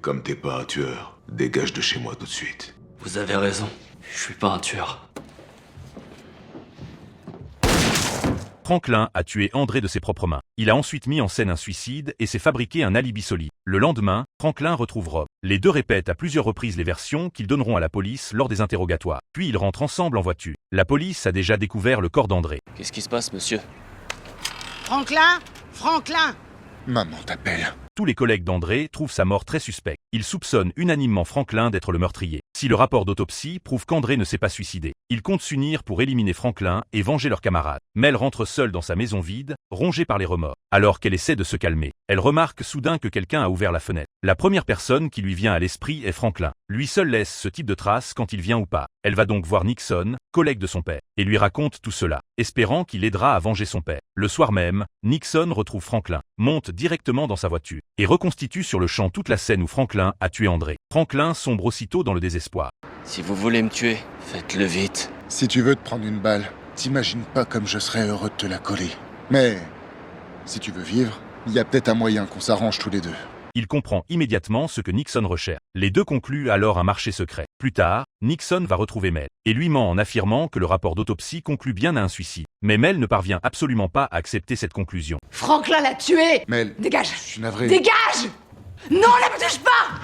Comme t'es pas un tueur, dégage de chez moi tout de suite. Vous avez raison, je suis pas un tueur. Franklin a tué André de ses propres mains. Il a ensuite mis en scène un suicide et s'est fabriqué un alibi solide. Le lendemain, Franklin retrouve Rob. Les deux répètent à plusieurs reprises les versions qu'ils donneront à la police lors des interrogatoires. Puis ils rentrent ensemble en voiture. La police a déjà découvert le corps d'André. Qu'est-ce qui se passe, monsieur? Franklin! Franklin! Maman t'appelle. Tous les collègues d'André trouvent sa mort très suspecte. Ils soupçonnent unanimement Franklin d'être le meurtrier. Si le rapport d'autopsie prouve qu'André ne s'est pas suicidé, ils comptent s'unir pour éliminer Franklin et venger leurs camarades. Mel rentre seule dans sa maison vide, rongée par les remords. Alors qu'elle essaie de se calmer, elle remarque soudain que quelqu'un a ouvert la fenêtre. La première personne qui lui vient à l'esprit est Franklin. Lui seul laisse ce type de traces quand il vient ou pas. Elle va donc voir Nixon, collègue de son père, et lui raconte tout cela, espérant qu'il aidera à venger son père. Le soir même, Nixon retrouve Franklin, monte directement dans sa voiture, et reconstitue sur le champ toute la scène où Franklin a tué André. Franklin sombre aussitôt dans le désespoir. Si vous voulez me tuer, faites-le vite. Si tu veux te prendre une balle, t'imagines pas comme je serais heureux de te la coller. Mais, si tu veux vivre, il y a peut-être un moyen qu'on s'arrange tous les deux. Il comprend immédiatement ce que Nixon recherche. Les deux concluent alors un marché secret. Plus tard, Nixon va retrouver Mel, et lui ment en affirmant que le rapport d'autopsie conclut bien à un suicide. Mais Mel ne parvient absolument pas à accepter cette conclusion. Franklin l'a tué! Mel, Dégage! je suis navré. Dégage! Non, ne me touche pas!